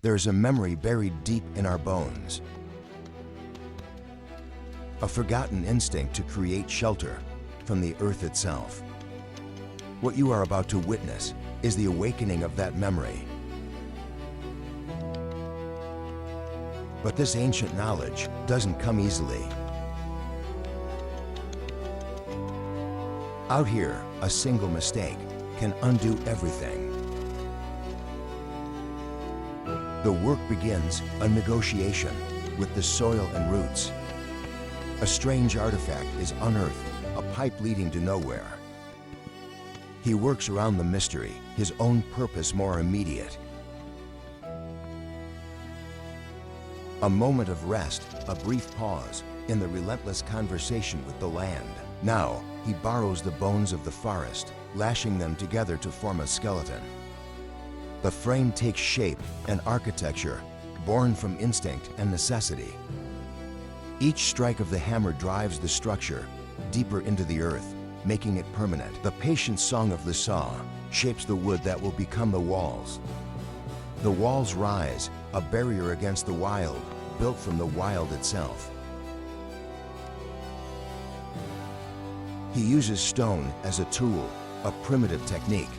There's a memory buried deep in our bones. A forgotten instinct to create shelter from the earth itself. What you are about to witness is the awakening of that memory. But this ancient knowledge doesn't come easily. Out here, a single mistake can undo everything. The work begins a negotiation with the soil and roots. A strange artifact is unearthed, a pipe leading to nowhere. He works around the mystery, his own purpose more immediate. A moment of rest, a brief pause in the relentless conversation with the land. Now, he borrows the bones of the forest, lashing them together to form a skeleton. The frame takes shape and architecture, born from instinct and necessity. Each strike of the hammer drives the structure deeper into the earth, making it permanent. The patient song of the saw shapes the wood that will become the walls. The walls rise, a barrier against the wild, built from the wild itself. He uses stone as a tool, a primitive technique,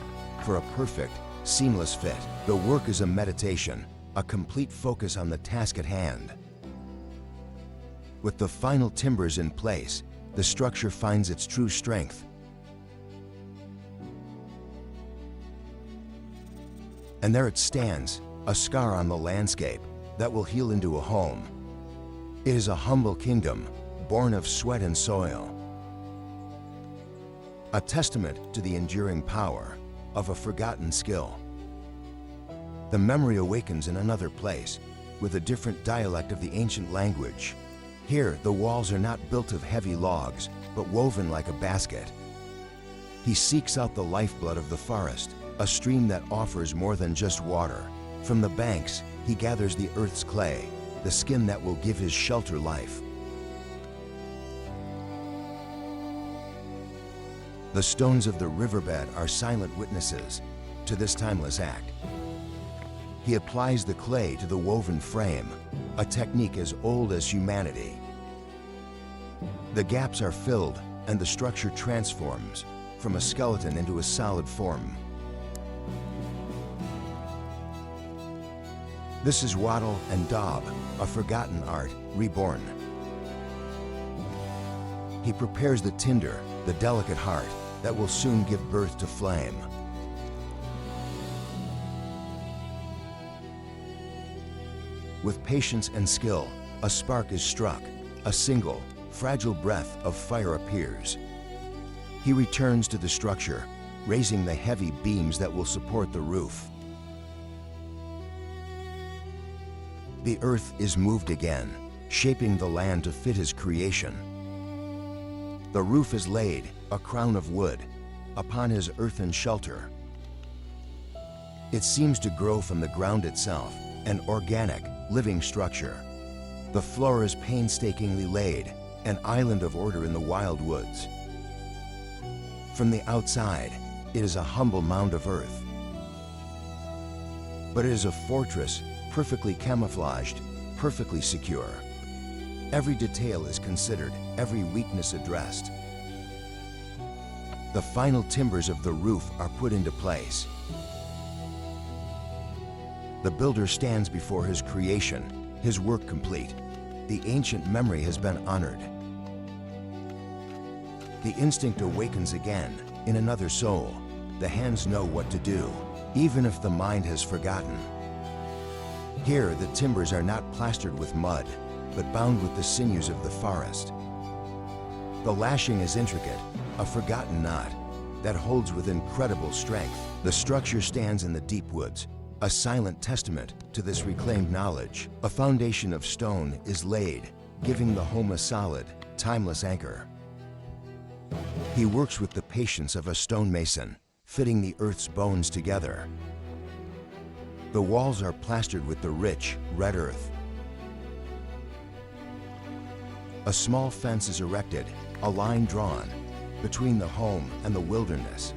for a perfect, seamless fit. The work is a meditation, a complete focus on the task at hand. With the final timbers in place, the structure finds its true strength. And there it stands, a scar on the landscape that will heal into a home. It is a humble kingdom, born of sweat and soil. A testament to the enduring power of a forgotten skill. The memory awakens in another place, with a different dialect of the ancient language. Here, the walls are not built of heavy logs, but woven like a basket. He seeks out the lifeblood of the forest, a stream that offers more than just water. From the banks, he gathers the earth's clay, the skin that will give his shelter life. The stones of the riverbed are silent witnesses to this timeless act. He applies the clay to the woven frame, a technique as old as humanity. The gaps are filled and the structure transforms from a skeleton into a solid form. This is wattle and daub, a forgotten art reborn. He prepares the tinder, the delicate heart, that will soon give birth to flame. With patience and skill, a spark is struck, a single, fragile breath of fire appears. He returns to the structure, raising the heavy beams that will support the roof. The earth is moved again, shaping the land to fit his creation. The roof is laid, a crown of wood, upon his earthen shelter. It seems to grow from the ground itself, an organic, living structure. The floor is painstakingly laid, an island of order in the wild woods. From the outside, it is a humble mound of earth. But it is a fortress, perfectly camouflaged, perfectly secure. Every detail is considered, every weakness addressed. The final timbers of the roof are put into place. The builder stands before his creation, his work complete. The ancient memory has been honored. The instinct awakens again in another soul. The hands know what to do, even if the mind has forgotten. Here, the timbers are not plastered with mud, but bound with the sinews of the forest. The lashing is intricate, a forgotten knot that holds with incredible strength. The structure stands in the deep woods, a silent testament to this reclaimed knowledge. A foundation of stone is laid, giving the home a solid, timeless anchor. He works with the patience of a stonemason, fitting the earth's bones together. The walls are plastered with the rich, red earth. A small fence is erected, a line drawn between the home and the wilderness.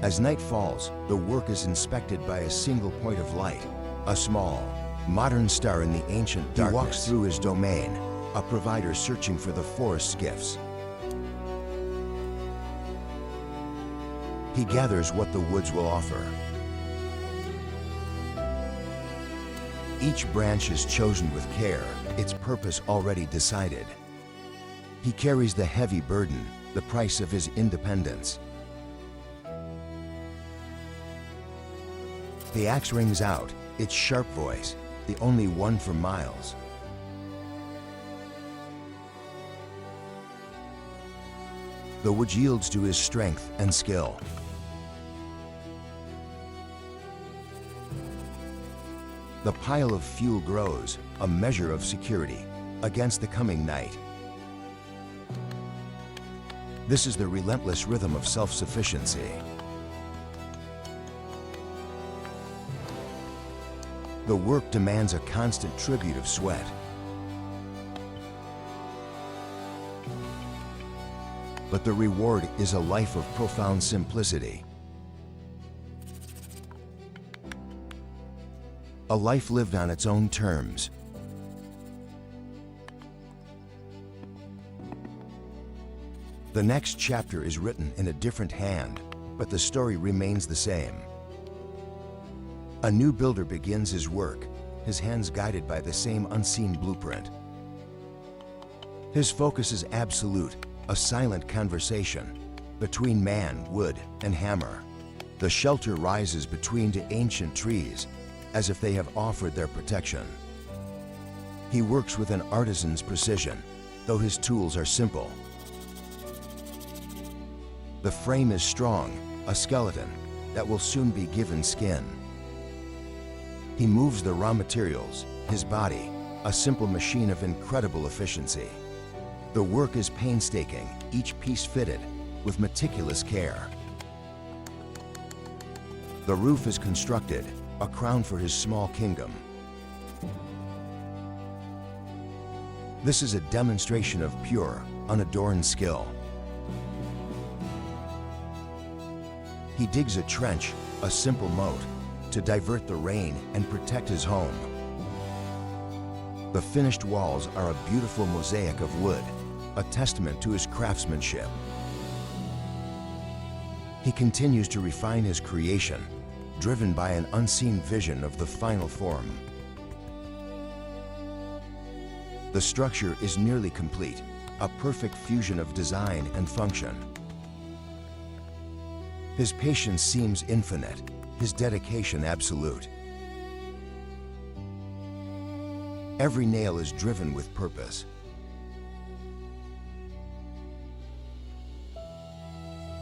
As night falls, the work is inspected by a single point of light, a small, modern star in the ancient darkness. He walks through his domain, a provider searching for the forest's gifts. He gathers what the woods will offer. Each branch is chosen with care, its purpose already decided. He carries the heavy burden, the price of his independence. The axe rings out, its sharp voice, the only one for miles. The wood yields to his strength and skill. The pile of fuel grows, a measure of security, against the coming night. This is the relentless rhythm of self-sufficiency. The work demands a constant tribute of sweat. But the reward is a life of profound simplicity. A life lived on its own terms. The next chapter is written in a different hand, but the story remains the same. A new builder begins his work, his hands guided by the same unseen blueprint. His focus is absolute, a silent conversation between man, wood, and hammer. The shelter rises between two ancient trees, as if they have offered their protection. He works with an artisan's precision, though his tools are simple. The frame is strong, a skeleton that will soon be given skin. He moves the raw materials, his body, a simple machine of incredible efficiency. The work is painstaking, each piece fitted with meticulous care. The roof is constructed, a crown for his small kingdom. This is a demonstration of pure, unadorned skill. He digs a trench, a simple moat, to divert the rain and protect his home. The finished walls are a beautiful mosaic of wood, a testament to his craftsmanship. He continues to refine his creation, driven by an unseen vision of the final form. The structure is nearly complete, a perfect fusion of design and function. His patience seems infinite, his dedication absolute. Every nail is driven with purpose.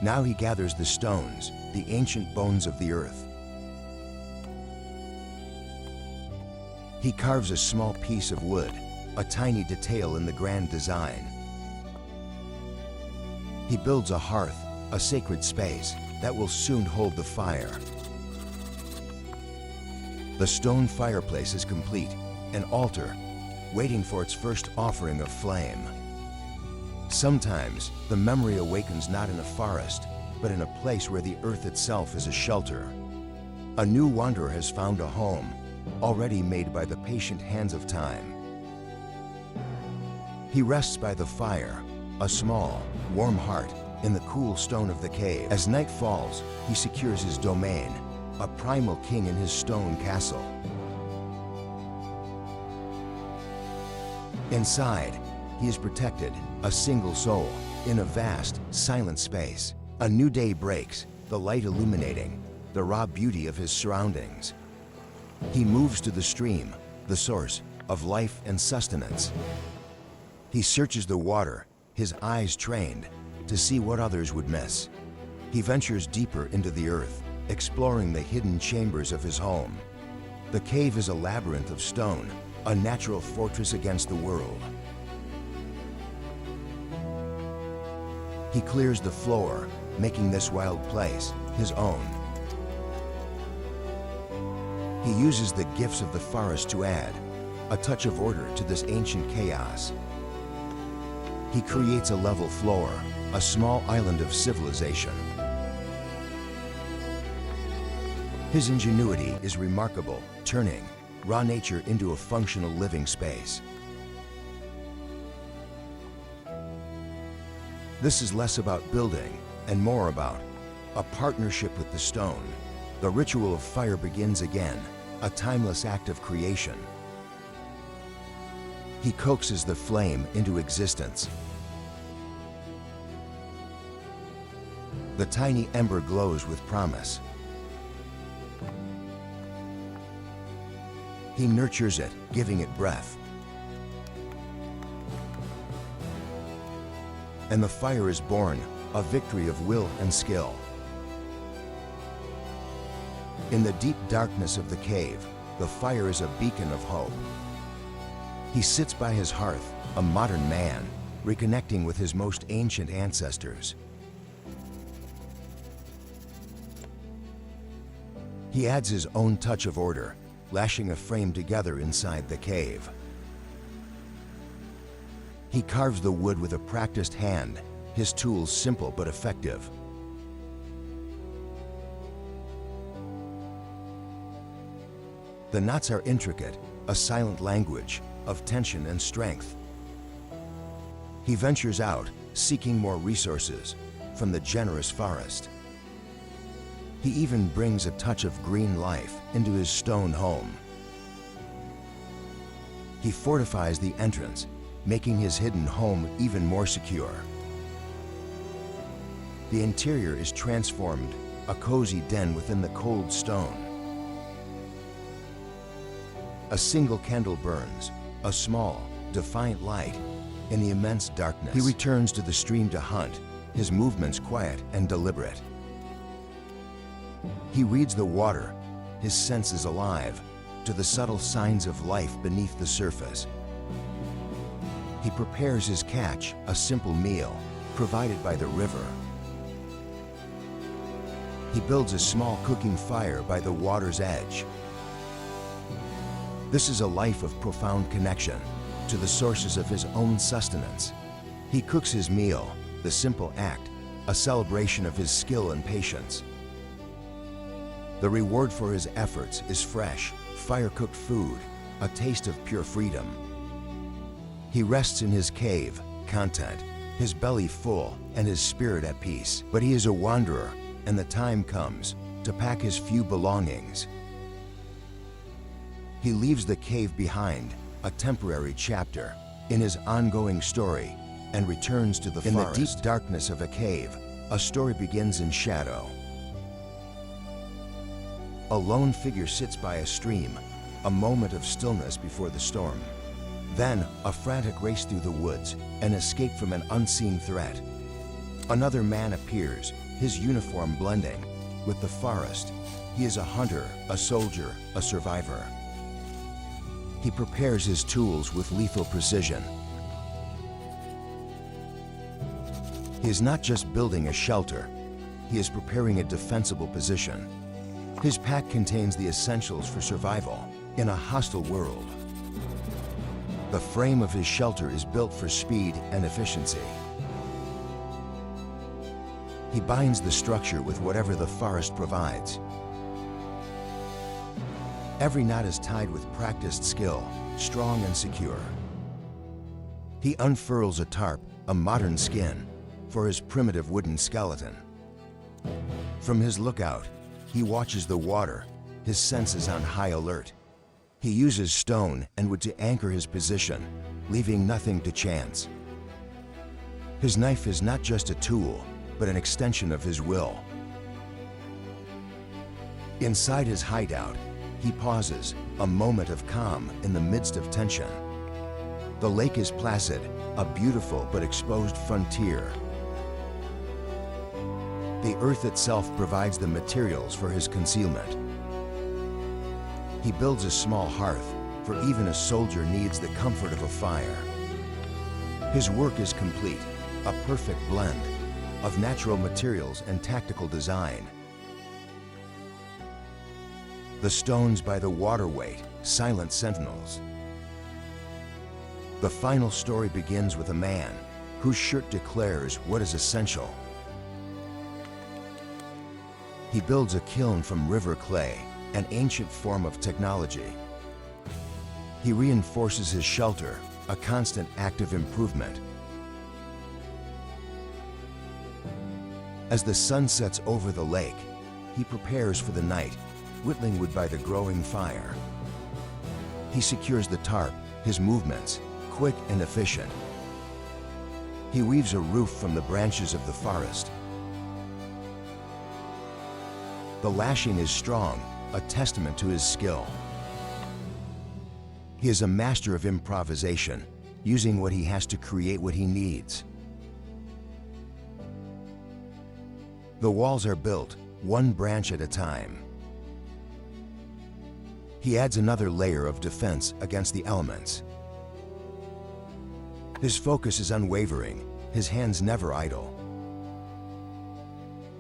Now he gathers the stones, the ancient bones of the earth. He carves a small piece of wood, a tiny detail in the grand design. He builds a hearth, a sacred space that will soon hold the fire. The stone fireplace is complete, an altar, waiting for its first offering of flame. Sometimes, the memory awakens not in a forest, but in a place where the earth itself is a shelter. A new wanderer has found a home, already made by the patient hands of time. He rests by the fire, a small, warm heart, in the cool stone of the cave. As night falls, he secures his domain, a primal king in his stone castle. Inside, he is protected, a single soul, in a vast, silent space. A new day breaks, the light illuminating the raw beauty of his surroundings. He moves to the stream, the source of life and sustenance. He searches the water, his eyes trained to see what others would miss. He ventures deeper into the earth, exploring the hidden chambers of his home. The cave is a labyrinth of stone, a natural fortress against the world. He clears the floor, making this wild place his own. He uses the gifts of the forest to add a touch of order to this ancient chaos. He creates a level floor, a small island of civilization. His ingenuity is remarkable, turning raw nature into a functional living space. This is less about building and more about a partnership with the stone. The ritual of fire begins again, a timeless act of creation. He coaxes the flame into existence. The tiny ember glows with promise. He nurtures it, giving it breath. And the fire is born, a victory of will and skill. In the deep darkness of the cave, the fire is a beacon of hope. He sits by his hearth, a modern man, reconnecting with his most ancient ancestors. He adds his own touch of order, lashing a frame together inside the cave. He carves the wood with a practiced hand, his tools simple but effective. The knots are intricate, a silent language of tension and strength. He ventures out, seeking more resources from the generous forest. He even brings a touch of green life into his stone home. He fortifies the entrance, making his hidden home even more secure. The interior is transformed, a cozy den within the cold stone. A single candle burns, a small, defiant light in the immense darkness. He returns to the stream to hunt, his movements quiet and deliberate. He reads the water, his senses alive, to the subtle signs of life beneath the surface. He prepares his catch, a simple meal, provided by the river. He builds a small cooking fire by the water's edge. This is a life of profound connection to the sources of his own sustenance. He cooks his meal, the simple act, a celebration of his skill and patience. The reward for his efforts is fresh, fire-cooked food, a taste of pure freedom. He rests in his cave, content, his belly full and his spirit at peace. But he is a wanderer, and the time comes to pack his few belongings. He leaves the cave behind, a temporary chapter in his ongoing story, and returns to the forest. In the deep darkness of a cave, a story begins in shadow. A lone figure sits by a stream, a moment of stillness before the storm. Then, a frantic race through the woods, an escape from an unseen threat. Another man appears, his uniform blending with the forest. He is a hunter, a soldier, a survivor. He prepares his tools with lethal precision. He is not just building a shelter, he is preparing a defensible position. His pack contains the essentials for survival in a hostile world. The frame of his shelter is built for speed and efficiency. He binds the structure with whatever the forest provides. Every knot is tied with practiced skill, strong and secure. He unfurls a tarp, a modern skin, for his primitive wooden skeleton. From his lookout, he watches the water, his senses on high alert. He uses stone and wood to anchor his position, leaving nothing to chance. His knife is not just a tool, but an extension of his will. Inside his hideout, he pauses, a moment of calm in the midst of tension. The lake is placid, a beautiful but exposed frontier. The earth itself provides the materials for his concealment. He builds a small hearth, for even a soldier needs the comfort of a fire. His work is complete, a perfect blend of natural materials and tactical design. The stones by the water wait, silent sentinels. The final story begins with a man whose shirt declares what is essential. He builds a kiln from river clay, an ancient form of technology. He reinforces his shelter, a constant act of improvement. As the sun sets over the lake, he prepares for the night, whittling wood by the growing fire. He secures the tarp, his movements, quick and efficient. He weaves a roof from the branches of the forest. The lashing is strong, a testament to his skill. He is a master of improvisation, using what he has to create what he needs. The walls are built, one branch at a time. He adds another layer of defense against the elements. His focus is unwavering, his hands never idle.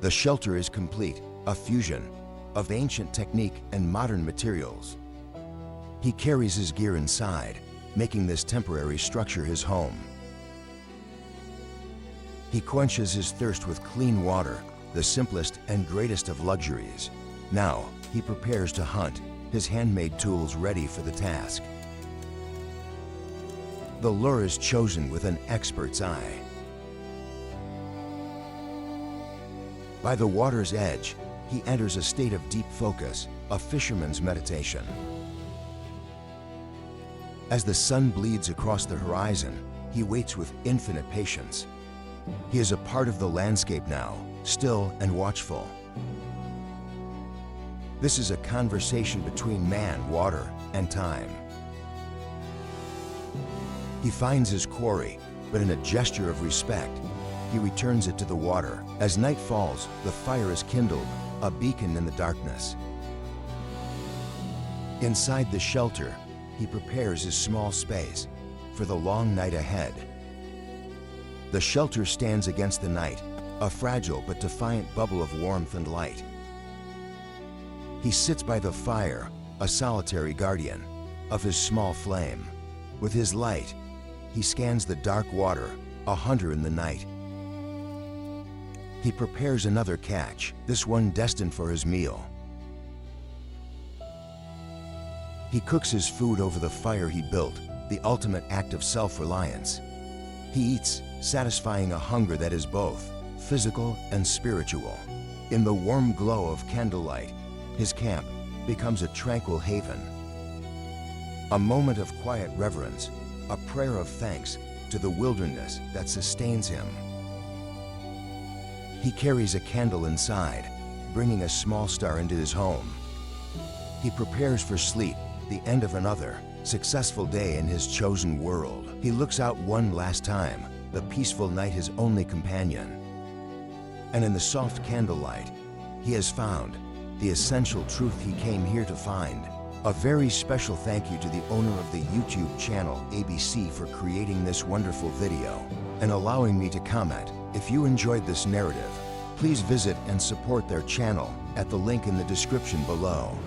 The shelter is complete, a fusion of ancient technique and modern materials. He carries his gear inside, making this temporary structure his home. He quenches his thirst with clean water, the simplest and greatest of luxuries. Now, he prepares to hunt, his handmade tools ready for the task. The lure is chosen with an expert's eye. By the water's edge, he enters a state of deep focus, a fisherman's meditation. As the sun bleeds across the horizon, he waits with infinite patience. He is a part of the landscape now, still and watchful. This is a conversation between man, water, and time. He finds his quarry, but in a gesture of respect, he returns it to the water. As night falls, the fire is kindled, a beacon in the darkness. Inside the shelter, he prepares his small space for the long night ahead. The shelter stands against the night, a fragile but defiant bubble of warmth and light. He sits by the fire, a solitary guardian of his small flame. With his light, he scans the dark water, a hunter in the night. He prepares another catch, this one destined for his meal. He cooks his food over the fire he built, the ultimate act of self-reliance. He eats, satisfying a hunger that is both physical and spiritual. In the warm glow of candlelight, his camp becomes a tranquil haven. A moment of quiet reverence, a prayer of thanks to the wilderness that sustains him. He carries a candle inside, bringing a small star into his home. He prepares for sleep, the end of another successful day in his chosen world. He looks out one last time, the peaceful night his only companion. And in the soft candlelight, he has found the essential truth he came here to find. A very special thank you to the owner of the YouTube channel ABC for creating this wonderful video and allowing me to comment. If you enjoyed this narrative, please visit and support their channel at the link in the description below.